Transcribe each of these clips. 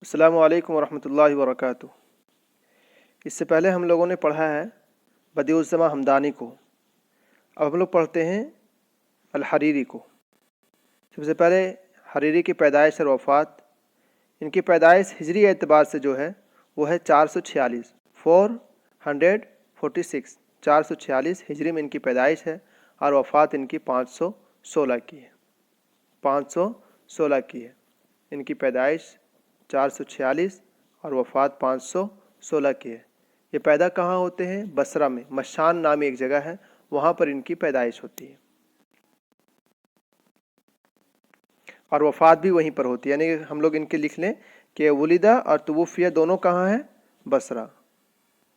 السلام علیکم ورحمۃ اللہ وبرکاتہ۔ اس سے پہلے ہم لوگوں نے پڑھا ہے بدیع الزماں ہمدانی کو، اب ہم لوگ پڑھتے ہیں الحریری کو۔ سب سے پہلے حریری کی پیدائش اور وفات، ان کی پیدائش ہجری اعتبار سے جو ہے وہ ہے 446 446 446 ہجری میں ان کی پیدائش ہے، اور وفات ان کی 516 کی ہے 516 کی ہے۔ ان کی پیدائش 446 اور وفات 516 کی ہے۔ یہ پیدا کہاں ہوتے ہیں؟ بصرہ میں، مشان نامی ایک جگہ ہے، وہاں پر ان کی پیدائش ہوتی ہے، اور وفات بھی وہیں پر ہوتی ہے۔ یعنی ہم لوگ ان کے لکھ لیں کہ ولدہ اور توفیہ دونوں کہاں ہیں؟ بصرہ،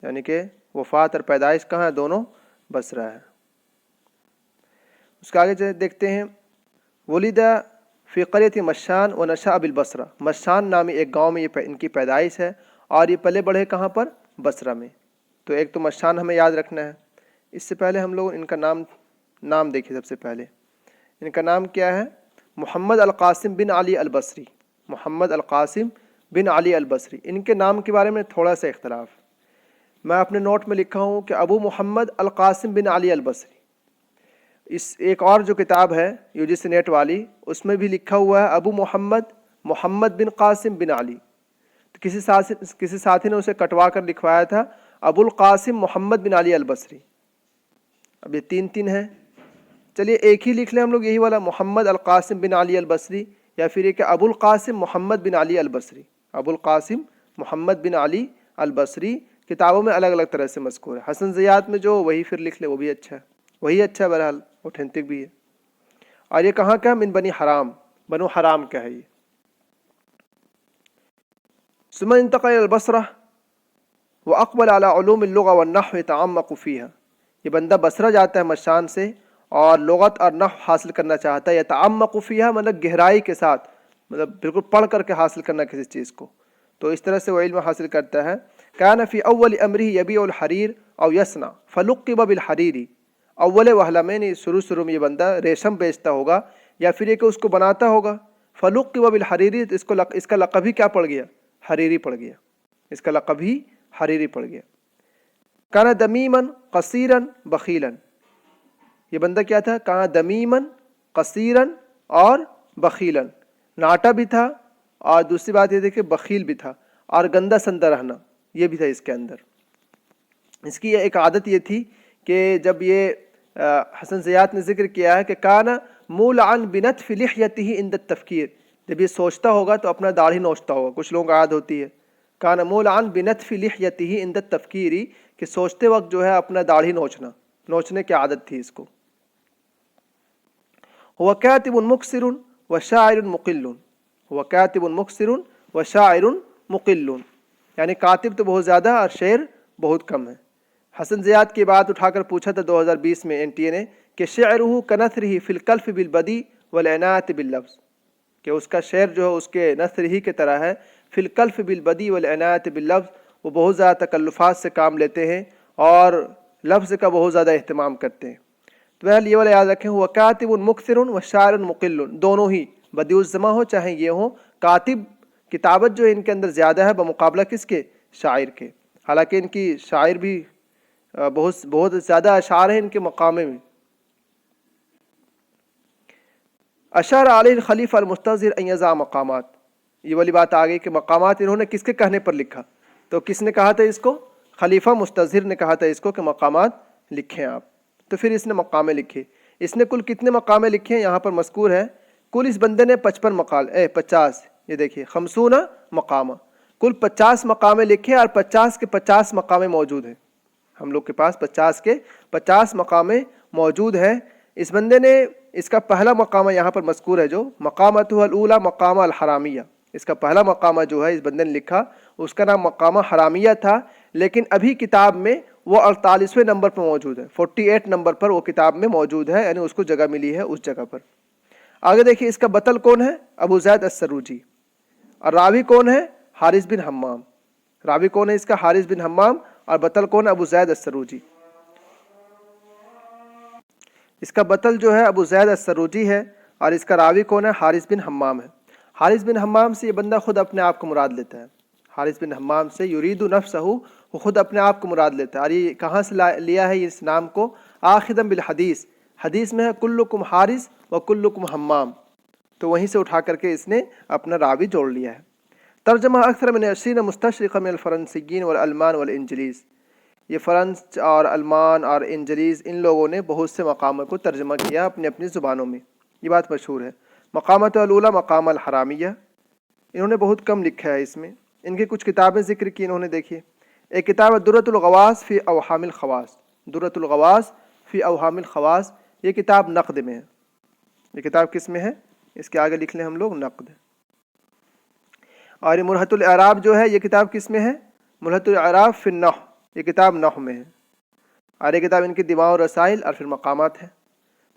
یعنی کہ وفات اور پیدائش کہاں ہے؟ دونوں بصرہ ہے۔ اس کے آگے دیکھتے ہیں، ولدہ فی قریۃ مشان و نشأ بالبصرہ، مشان نامی ایک گاؤں میں ان کی پیدائش ہے، اور یہ پلے بڑھے کہاں پر؟ بصرہ میں۔ تو ایک تو مشان ہمیں یاد رکھنا ہے۔ اس سے پہلے ہم لوگ ان کا نام دیکھیں۔ سب سے پہلے ان کا نام کیا ہے؟ محمد القاسم بن علی البصری، محمد القاسم بن علی البصری۔ ان کے نام کے بارے میں تھوڑا سا اختلاف، میں اپنے نوٹ میں لکھا ہوں کہ ابو محمد القاسم بن علی البصری۔ اس ایک اور جو کتاب ہے UGC نیٹ والی، اس میں بھی لکھا ہوا ہے ابو محمد بن قاسم بن علی۔ تو کسی ساتھی نے اسے کٹوا کر لکھوایا تھا ابو القاسم محمد بن علی البصری۔ اب یہ تین ہیں، چلیے ایک ہی لکھ لیں ہم لوگ، یہی والا محمد القاسم بن علی البصری، یا پھر یہ کہ ابو القاسم محمد بن علی البصری۔ ابو القاسم محمد بن علی البصری کتابوں میں الگ الگ طرح سے مذکور ہے۔ حسن زیات میں جو وہی پھر لکھ لے وہ بھی اچھا ہے، وہی اچھا ہے، بہرحال اوتھینٹک بھی ہے۔ اور یہ کہاں کا؟ من بنی حرام، بنو حرام کا ہے یہ۔ ثم انتقل الى البصرہ واقبل على علوم اللغة والنحو يتعمق فيها۔ یہ بندہ بصرہ جاتا ہے مشان سے، اور لغت اور نحو حاصل کرنا چاہتا ہے۔ یتعمق فيها مطلب گہرائی کے ساتھ، مطلب بالکل پڑھ کر کے حاصل کرنا کسی چیز کو، تو اس طرح سے وہ علم حاصل کرتا ہے۔ كان في اول امره يبيع الحرير او يصنع فلقب بالحريري۔ اول وہلہ میں نہیں، شروع میں یہ بندہ ریشم بیچتا ہوگا، یا پھر یہ کہ اس کو بناتا ہوگا، فلقب بالحريري، اس کا لقب ہی کیا پڑ گیا؟ حریری پڑ گیا، اس کا لقب ہی حریری پڑ گیا۔ کانا دمیمن قصیرن بخیلن، یہ بندہ کیا تھا؟ کانا دمیمن قصیرن اور بخیلن، ناٹا بھی تھا، اور دوسری بات یہ تھی کہ بخیل بھی تھا، اور گندا سندہ رہنا یہ بھی تھا اس کے اندر۔ اس کی ایک عادت یہ تھی کہ جب یہ حسن زیات نے ذکر کیا ہے کہ کانا مولعن بنتف لحیتہ عند التفکیر، جب یہ سوچتا ہوگا تو اپنا داڑھی نوچتا ہوگا، کچھ لوگوں کو عادت ہوتی ہے کانا مولعن بنتف لحیتہ عند التفکیر، کہ سوچتے وقت جو ہے اپنا داڑھی نوچنے کی عادت تھی اس کو۔ هو کاتب مکثر وشاعر مقل، هو کاتب مکثر وشاعر مقل، یعنی کاتب تو بہت زیادہ اور شعر بہت کم ہے۔ حسن زیات کی بات اٹھا کر پوچھا تھا 2020 میں NTA نے کہ شعرہ کنثرہ فی الکلف بالبدیع والعنایۃ باللفظ، کہ اس کا شعر جو ہے اس کے نثر ہی کی طرح ہے، فی الکلف بالبدیع والعنایۃ باللفظ، وہ بہت زیادہ تکلفات سے کام لیتے ہیں اور لفظ کا بہت زیادہ اہتمام کرتے ہیں۔ تو بہرحال یہ والا یاد رکھیں، وہ کاتب مکثر و شاعر مقل، دونوں ہی بدیع الزماں ہو چاہے یہ ہو، کاتب کتابت جو ان کے اندر زیادہ ہے بمقابلہ کس کے؟ شاعر کے۔ حالانکہ ان کی شاعر بھی بہت زیادہ اشعار ہیں ان کے مقامے میں۔ اشار علیہ الخلیفہ المستظہر ان یضع مقامات، یہ والی بات آ گئی کہ مقامات انہوں نے کس کے کہنے پر لکھا؟ تو کس نے کہا تھا اس کو؟ خلیفہ مستظہر نے کہا تھا اس کو کہ مقامات لکھیں آپ، تو پھر اس نے مقامے لکھے۔ اس نے کل کتنے مقامے لکھے ہیں یہاں پر مذکور ہے؟ کل اس بندے نے 50، یہ دیکھیے 50 مقامہ، کل 50 مقامے لکھے، اور 50 کے 50 مقامے موجود ہیں ہم لوگ کے پاس، 50 کے 50 مقامے موجود ہیں۔ اس بندے نے، اس کا پہلا مقامہ یہاں پر مذکور ہے جو مقامتہ الاولی مقامہ الحرامیہ، اس کا پہلا مقامہ جو ہے اس بندے نے لکھا اس کا نام مقامہ حرامیہ تھا، لیکن ابھی کتاب میں وہ 48ویں نمبر پر موجود ہے، 48 نمبر پر وہ کتاب میں موجود ہے، یعنی اس کو جگہ ملی ہے اس جگہ پر۔ آگے دیکھیے اس کا بطل کون ہے؟ ابو زید السروجی، اور راوی کون ہے؟ حارث بن حمام۔ راوی کون ہے اس کا؟ حارث بن حمام، اور بطل کون ہے؟ ابو زید السروجی۔ اس کا بطل جو ہے ابو زید السروجی ہے، اور اس کا راوی کون ہے؟ حارث بن حمام ہے۔ حارث بن حمام سے یہ بندہ خود اپنے آپ کو مراد لیتا ہے. حارث بن حمام سے یریدو نفسہ، وہ خود اپنے آپ کو مراد لیتا ہے. اور یہ کہاں سے لیا ہے اس نام کو؟ آخذا بالحدیث، حدیث میں ہے کلکم حارث و کلکم حمام، تو وہیں سے اٹھا کر کے اس نے اپنا راوی جوڑ لیا ہے. ترجمہ اکثر من 20 مستشرقہ من الفرنسیین والالمان والانجلیز، یہ فرانس اور المان اور انجلیز ان لوگوں نے بہت سے مقامات کو ترجمہ کیا اپنی اپنی زبانوں میں. یہ بات مشہور ہے. مقامات الاولیٰ مقام الحرامیہ، انہوں نے بہت کم لکھا ہے اس میں. ان کی کچھ کتابیں ذکر کی انہوں نے، دیکھیے ایک کتاب ہے درۃ الغواص فی اوہام الخواص. درۃ الغواص فی اوہام الخواص، یہ کتاب نقد میں ہے. یہ کتاب کس میں ہے؟ اس کے آگے لکھ لیں ہم لوگ نقد. اور یہ ملحۃ الاعراب جو ہے یہ کتاب کس میں ہے؟ ملحۃ الاعراب فی النحو، یہ کتاب نحو میں ہے. اور یہ کتاب ان کی دماء و رسائل اور پھر مقامات ہے.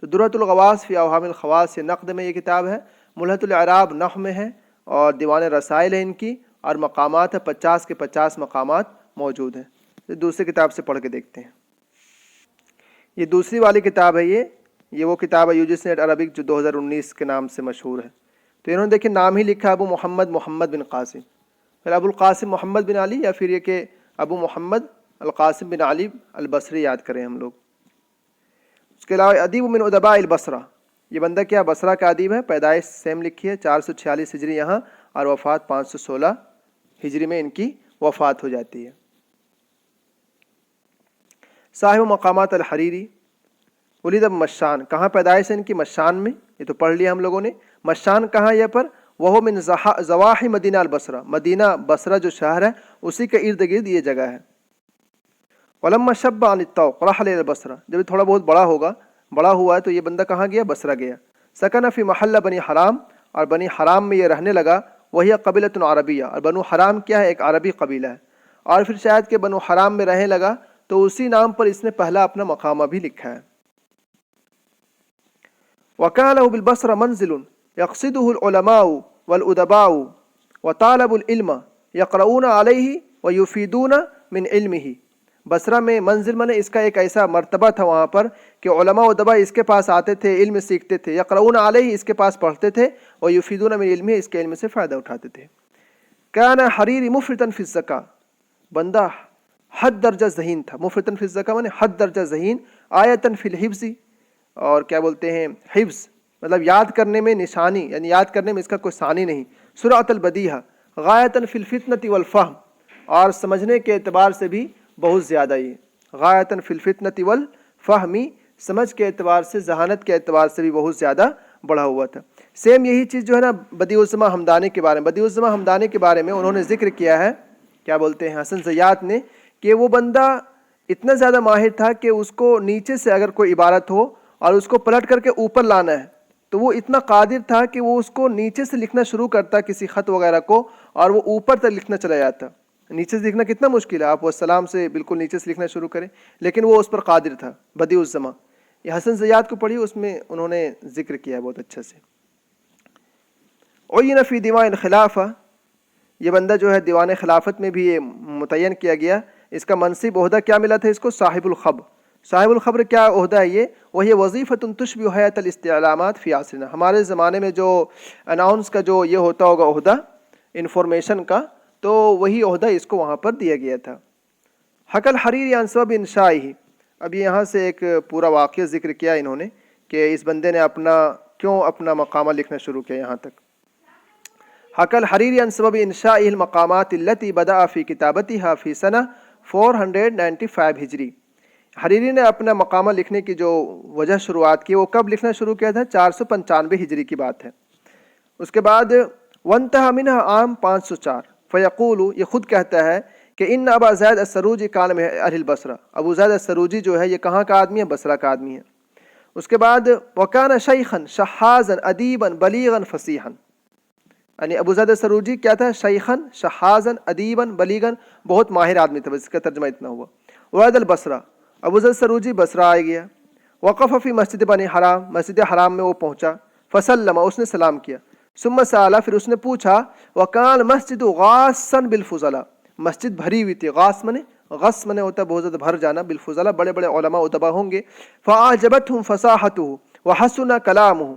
تو درۃ الغواص فی اوہام الخواص یہ نقد میں یہ کتاب ہے، ملحۃ الاعراب نحو میں ہے، اور دیوان رسائل ہے ان کی، اور مقامات ہے 50 کے 50 مقامات موجود ہیں. دوسری کتاب سے پڑھ کے دیکھتے ہیں. یہ دوسری والی کتاب ہے، یہ وہ کتاب ہے UGC نیٹ عربک جو 2019 کے نام سے مشہور ہے. تو انہوں نے دیکھیں نام ہی لکھا ابو محمد بن قاسم، پھر ابو القاسم محمد بن علی، یا پھر یہ کہ ابو محمد القاسم بن علی البصری یاد کریں ہم لوگ. اس کے علاوہ ادیب من ادباء البصرہ، یہ بندہ کیا بصرہ کا ادیب ہے. پیدائش سیم لکھی ہے 446 ہجری یہاں، اور وفات 516 ہجری میں ان کی وفات ہو جاتی ہے. صاحب مقامات الحریری ولید مشان، کہاں پیدائش ہے ان کی؟ مشان میں. یہ تو پڑھ لیا ہم لوگوں نے. مشان کہاں یہ پر؟ وہ من زواحی مدینہ البصرہ، مدینہ بصرہ جو شہر ہے اسی کے ارد گرد یہ جگہ ہے. ولما شب عن الطوق رحل الى البصرہ، جب تھوڑا بہت بڑا ہوا ہے تو یہ بندہ کہاں گیا؟ بصرہ گیا. سکن فی محلہ بنی حرام، اور بنی حرام میں یہ رہنے لگا. وہی قبیلۃ عربیہ، اور بنو حرام کیا ہے؟ ایک عربی قبیلہ ہے. اور پھر شاید کہ بنو حرام میں رہنے لگا تو اسی نام پر اس نے پہلا اپنا مقامہ بھی لکھا ہے. وَكَانَ لَهُ بِالْبَصْرَ مَنْزِلٌ يَقْصِدُهُ الْعُلَمَاءُ وَالْأُدَبَاءُ وَطَالَبُ الْعِلْمَ يَقْرَؤُونَ عَلَيْهِ وَيُفِيدُونَ مِنْ عِلْمِهِ. بصرہ میں منزل میں اس کا ایک ایسا مرتبہ تھا وہاں پر کہ علماء و ادباء اس کے پاس آتے تھے، علم سیکھتے تھے. یقرؤون علیہ، اس کے پاس پڑھتے تھے. ویفیدون من علمہ، اس کے علم سے فائدہ اٹھاتے تھے. کان حریری مفرطا فی الزکاة، بندہ حد درجہ ذہین تھا. مفرطا فی الزکاة مانے حد درجہ ذہین. آیتاً فی الحفظ، اور کیا بولتے ہیں حفظ مطلب یاد کرنے میں نشانی، یعنی یاد کرنے میں اس کا کوئی ثانی نہیں. سرعۃ البدیہہ غایتاً فی الفتنۃ والفہم، اور سمجھنے کے اعتبار سے بھی بہت زیادہ. یہ غایتاً فی الفتنۃ والفہمی، سمجھ کے اعتبار سے، ذہانت کے اعتبار سے بھی بہت زیادہ بڑھا ہوا تھا. سیم یہی چیز جو ہے نا بدیع الزماں ہمدانی کے بارے میں، بدیع الزماں ہمدانی کے بارے میں انہوں نے ذکر کیا ہے، کیا بولتے ہیں حسن زیات نے، کہ وہ بندہ اتنا زیادہ ماہر تھا کہ اس کو نیچے سے اگر کوئی عبارت ہو اور اس کو پلٹ کر کے اوپر لانا ہے تو وہ اتنا قادر تھا کہ وہ اس کو نیچے سے لکھنا شروع کرتا کسی خط وغیرہ کو، اور وہ اوپر تک لکھنا چلا جاتا. نیچے سے لکھنا کتنا مشکل ہے، آپ والسلام سے بالکل نیچے سے لکھنا شروع کریں، لیکن وہ اس پر قادر تھا. بدیع الزماں، یہ حسن زیات کو پڑھی، اس میں انہوں نے ذکر کیا بہت اچھا سے. عین فی دیوان الخلافہ، یہ بندہ جو ہے دیوان خلافت میں بھی یہ متعین کیا گیا. اس کا منصب عہدہ کیا ملا تھا اس کو؟ صاحب الخبر. صاحب الخبر کیا عہدہ ہے یہ؟ وہی وظیفۃ تشبہ حیات الاستعلامات فی عصرنا، ہمارے زمانے میں جو اناؤنس کا جو یہ ہوتا ہوگا عہدہ انفارمیشن کا، تو وہی عہدہ اس کو وہاں پر دیا گیا تھا. حق الحریری عن سبب انشائہ، اب یہاں سے ایک پورا واقعہ ذکر کیا انہوں نے کہ اس بندے نے کیوں اپنا مقامہ لکھنا شروع کیا. یہاں تک حق الحریری عن سبب انشائہ المقامات التي بدأ فی کتابتها فی سنہ 495 ہجری. حریری نے اپنا مقامہ لکھنے کی جو وجہ شروعات کی، وہ کب لکھنا شروع کیا تھا؟ 495 ہجری کی بات ہے. اس کے بعد وانتہا منہا عام 504. فیقول، یہ خود کہتا ہے کہ ان ابا زید السروجی کان من اہل البصرہ، ابو زید السروجی جو ہے یہ کہاں کا آدمی ہے؟ بصرہ کا آدمی ہے. اس کے بعد وکان شیخا شحاذا ادیبا بلیغا فصیحا، یعنی ابو زید السروجی کیا تھا؟ شیخا شحاذا ادیبا بلیغا، بہت ماہر آدمی تھا. بس اس کا ترجمہ اتنا ہوا. وعد البصرہ، ابو زید السروجی بصرہ آ گیا. وقف فی مسجد بنی حرام، مسجد حرام میں وہ پہنچا. فسلم، اس نے سلام کیا. ثم سأل، پھر اس نے پوچھا. وکان مسجد غاصا بالفضلاء، مسجد بھری ہوئی تھی. غاص منے غص منے ہوتا ہے بہت زیادہ بھر جانا، بالفضلاء بڑے بڑے علماء ادبا ہوں گے. فاعجبتهم فصاحته وحسن کلامه،